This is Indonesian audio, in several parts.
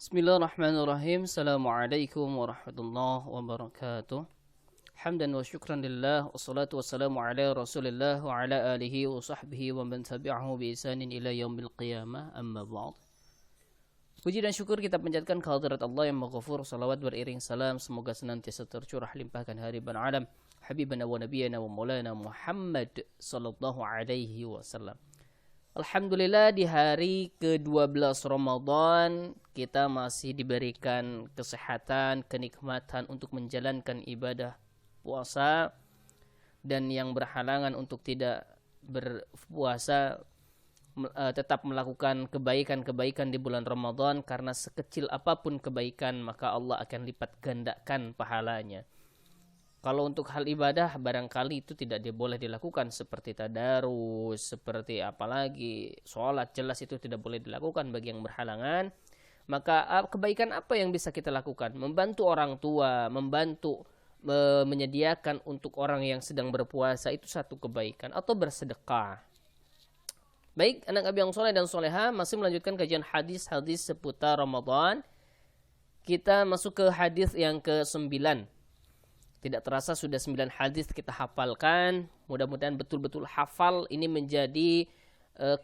Bismillahirrahmanirrahim. Assalamualaikum warahmatullahi wabarakatuh. Hamdan wa syukran lillah. Wassalatu wassalamu ala rasulillah wa ala alihi wa sahbihi wa man tabi'ahu bi isanin ila yaumil qiyamah. Amma ba'd. Puji dan syukur kita panjatkan kehadirat Allah yang Maghfur. Salawat beriring salam semoga senantiasa tercurah limpahkan hariban alam habibana wa nabiyana wa maulana Muhammad sallallahu alaihi wasallam. Alhamdulillah di hari ke-12 Ramadan kita masih diberikan kesehatan, kenikmatan untuk menjalankan ibadah puasa, dan yang berhalangan untuk tidak berpuasa tetap melakukan kebaikan-kebaikan di bulan Ramadan, karena sekecil apapun kebaikan maka Allah akan lipat gandakan pahalanya. Kalau untuk hal ibadah barangkali itu tidak boleh dilakukan, seperti tadarus, seperti apalagi sholat, jelas itu tidak boleh dilakukan bagi yang berhalangan. Maka kebaikan apa yang bisa kita lakukan? Membantu orang tua, membantu menyediakan untuk orang yang sedang berpuasa, itu satu kebaikan. Atau bersedekah. Baik, anak abi yang soleh dan soleha, masih melanjutkan kajian hadis-hadis seputar Ramadan. Kita masuk ke hadis yang ke-9. Tidak terasa sudah 9 hadis kita hafalkan. Mudah-mudahan betul-betul hafal. Ini menjadi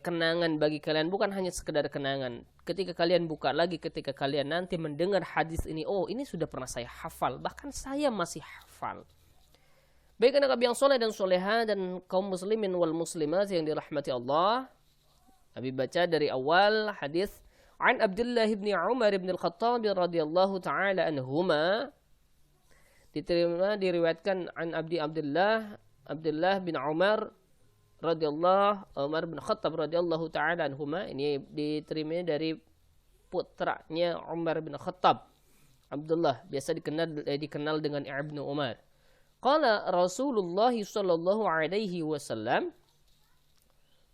kenangan bagi kalian. Bukan hanya sekedar kenangan. Ketika kalian buka lagi, ketika kalian nanti mendengar hadis ini, oh ini sudah pernah saya hafal. Bahkan saya masih hafal. Baik anak abi yang soleh dan soleha dan kaum muslimin wal muslimat yang dirahmati Allah. Abi baca dari awal hadis. An Abdullah bin Umar bin Al-Khattab radhiyallahu ta'ala anhuma. Diriwayatkan an Abdullah bin Umar Umar bin Khattab radhiyallahu taala anhuma. Ini diterima dari putranya Umar bin Khattab, Abdullah, biasa dikenal dengan Ibnu Umar. Qala Rasulullah sallallahu alaihi wasallam,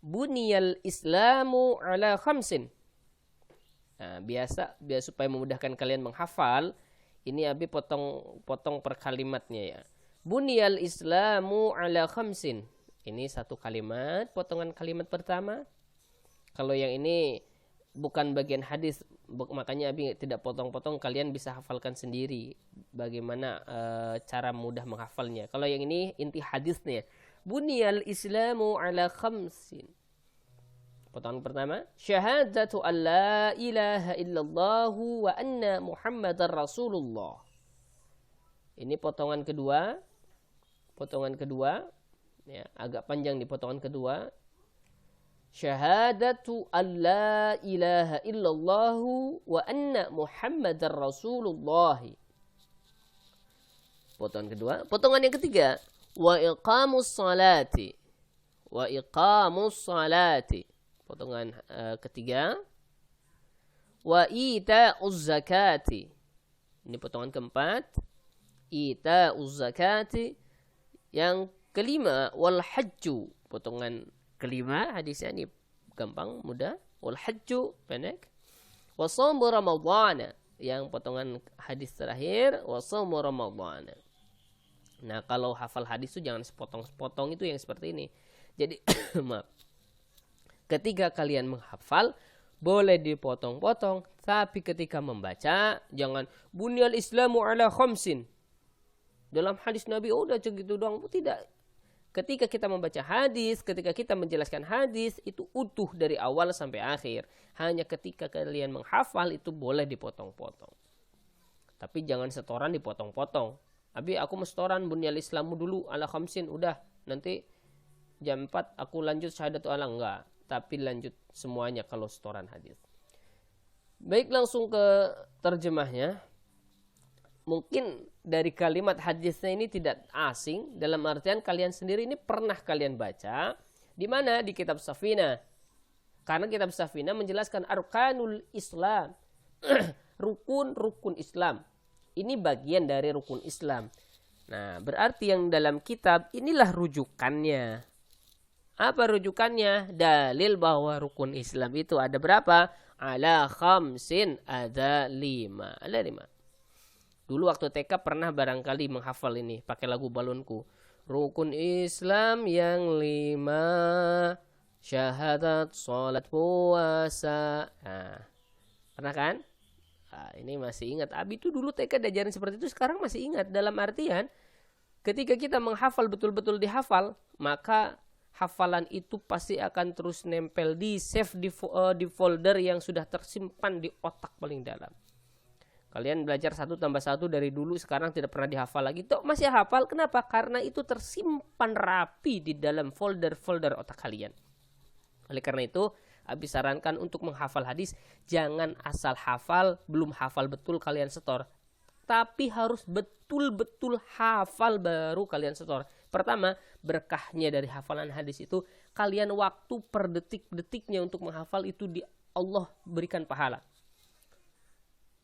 buniyal islamu ala khamsin. Nah, biasa supaya memudahkan kalian menghafal, ini abi potong per kalimatnya ya. Buniyal islamu ala khamsin. Ini satu kalimat, potongan kalimat pertama. Kalau yang ini bukan bagian hadis, makanya abi tidak potong-potong, kalian bisa hafalkan sendiri bagaimana cara mudah menghafalnya. Kalau yang ini inti hadisnya. Buniyal islamu ala khamsin. Potongan pertama, syahadatu an la ilaha illallah wa anna muhammadar rasulullah. Ini potongan kedua. Ya, agak panjang di potongan kedua. Syahadatu an la ilaha illallah wa anna muhammadar rasulullah. Potongan kedua. Potongan yang ketiga, wa iqamus salati. Potongan ketiga, wa ita'uz zakati. Ini potongan keempat, ita'uz zakati. Yang kelima, wal hajju. Potongan kelima, hadisnya ini gampang, mudah. Wal hajju, pendek. Wa shaumu ramadhana. Yang potongan hadis terakhir, wa shaumu ramadhana. Nah, kalau hafal hadis itu jangan sepotong-sepotong, itu yang seperti ini. Jadi, maaf. Ketika kalian menghafal, boleh dipotong-potong. Tapi ketika membaca, jangan bunyal islamu ala khamsin. Dalam hadis Nabi, udah segitu doang. Tidak. Ketika kita membaca hadis, ketika kita menjelaskan hadis, itu utuh dari awal sampai akhir. Hanya ketika kalian menghafal, itu boleh dipotong-potong. Tapi jangan setoran dipotong-potong. Abi, aku mau setoran bunyal islamu dulu ala khamsin. Udah, nanti jam 4 aku lanjut syahadatu ala. Enggak. Tapi lanjut semuanya kalau setoran hadis. Baik, langsung ke terjemahnya. Mungkin dari kalimat hadisnya ini tidak asing, dalam artian kalian sendiri ini pernah kalian baca. Di mana? Di kitab Safina. Karena kitab Safina menjelaskan arkanul Islam. Rukun-rukun Islam. Ini bagian dari rukun Islam. Nah, berarti yang dalam kitab inilah rujukannya. Apa rujukannya? Dalil bahwa rukun Islam itu ada berapa? Ala khamsin, ada 5. Ada 5. Dulu waktu TK pernah barangkali menghafal ini pakai lagu balonku. Rukun Islam yang 5, syahadat, sholat, puasa. Nah, pernah kan? Ini masih ingat. Abi itu dulu TK diajarin seperti itu, sekarang masih ingat. Dalam artian, ketika kita menghafal betul-betul dihafal, maka hafalan itu pasti akan terus nempel di save di folder yang sudah tersimpan di otak paling dalam. Kalian belajar 1 tambah 1 dari dulu, sekarang tidak pernah dihafal lagi. Toh masih hafal, kenapa? Karena itu tersimpan rapi di dalam folder-folder otak kalian. Oleh karena itu, Abi sarankan untuk menghafal hadis, jangan asal hafal, belum hafal betul kalian setor. Tapi harus betul-betul hafal baru kalian setor. Pertama, berkahnya dari hafalan hadis itu, kalian waktu per detik-detiknya untuk menghafal itu di Allah berikan pahala.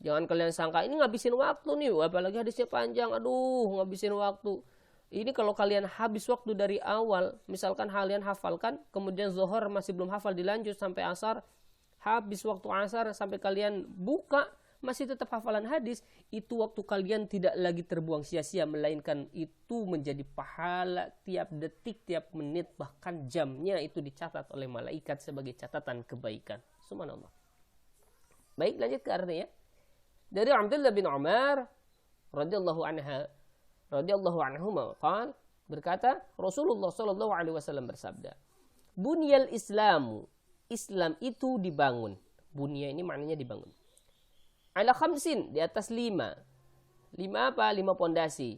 Jangan kalian sangka, ini ngabisin waktu nih, apalagi hadisnya panjang, aduh ngabisin waktu. Ini kalau kalian habis waktu dari awal, misalkan kalian hafalkan, kemudian zuhur masih belum hafal, dilanjut sampai asar, habis waktu asar sampai kalian buka, masih tetap hafalan hadis, itu waktu kalian tidak lagi terbuang sia-sia, melainkan itu menjadi pahala tiap detik, tiap menit, bahkan jamnya itu dicatat oleh malaikat sebagai catatan kebaikan. Subhanallah. Baik, lanjut ke artinya. Dari Abdullah bin Umar radhiyallahu anhuma qala, berkata Rasulullah sallallahu alaihi wasallam bersabda, "Bunyal Islamu, Islam itu dibangun." Bunya ini maknanya dibangun. Ala khamsin, di atas 5. 5 apa? 5 pondasi.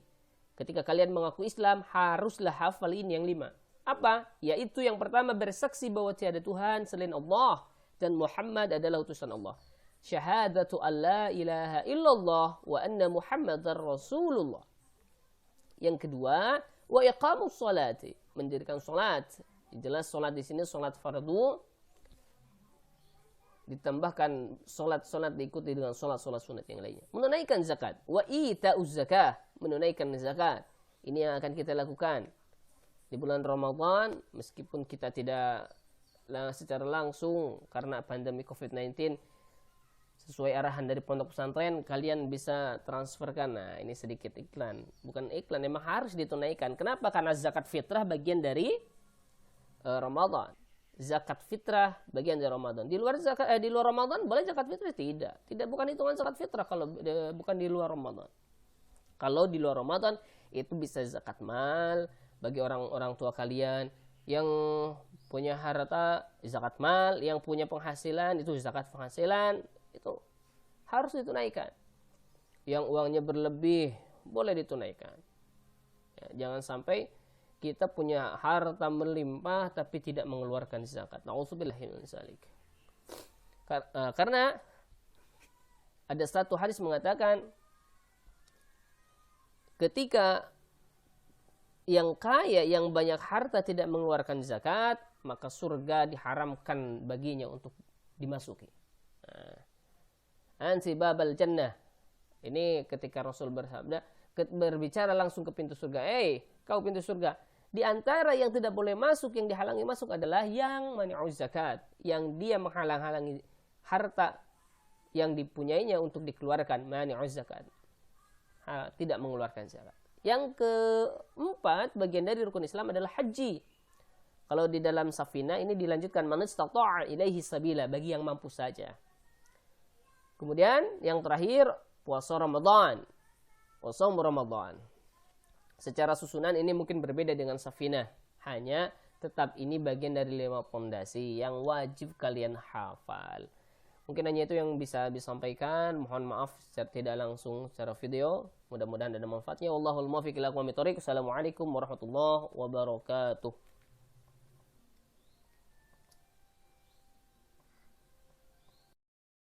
Ketika kalian mengaku Islam, haruslah hafal ini yang 5. Apa? Yaitu yang pertama, bersaksi bahwa tiada Tuhan selain Allah dan Muhammad adalah utusan Allah. Syahadatu an la ilaha illallah wa anna Muhammadar Rasulullah. Yang kedua, wa iqamus salati, mendirikan salat. Jelas salat di sini salat fardu, ditambahkan salat-salat diikuti dengan salat-salat sunat yang lainnya. Menunaikan zakat, wa ita'uz zakah, menunaikan zakat. Ini yang akan kita lakukan di bulan Ramadan, meskipun kita tidak secara langsung karena pandemi COVID-19, sesuai arahan dari pondok pesantren, kalian bisa transferkan. Nah, ini sedikit iklan. Bukan iklan, memang harus ditunaikan. Kenapa? Karena zakat fitrah bagian dari Ramadan. Zakat fitrah bagian dari Ramadan. Di luar di luar Ramadan boleh zakat fitrah? Tidak, bukan hitungan zakat fitrah kalau bukan di luar Ramadan. Kalau di luar Ramadan itu bisa zakat mal bagi orang-orang tua kalian yang punya harta, zakat mal, yang punya penghasilan itu zakat penghasilan. Itu harus ditunaikan. Yang uangnya berlebih boleh ditunaikan. Ya, jangan sampai kita punya harta melimpah tapi tidak mengeluarkan zakat. Nauzubillahi min dzalik. Karena ada satu hadis mengatakan, ketika yang kaya, yang banyak harta tidak mengeluarkan zakat, maka surga diharamkan baginya untuk dimasuki. Ansi babal jannah. Ini ketika Rasul bersabda, berbicara langsung ke pintu surga. Kau pintu surga. Di antara yang tidak boleh masuk, yang dihalangi masuk adalah yang mani'uz zakat, yang dia menghalang-halangi harta yang dipunyainya untuk dikeluarkan, mani'uz zakat. Tidak mengeluarkan zakat. Yang keempat, bagian dari rukun Islam adalah haji. Kalau di dalam Safina ini dilanjutkan, man istata'a ilaihi sabila, bagi yang mampu saja. Kemudian yang terakhir, puasa Ramadan. Puasa Ramadan. Secara susunan ini mungkin berbeda dengan Safina. Hanya tetap ini bagian dari 5 pondasi yang wajib kalian hafal. Mungkin hanya itu yang bisa disampaikan. Mohon maaf secara tidak langsung secara video. Mudah-mudahan ada manfaatnya. Wallahul muwaffiq ila aqwamit thoriq. Assalamualaikum warahmatullahi wabarakatuh.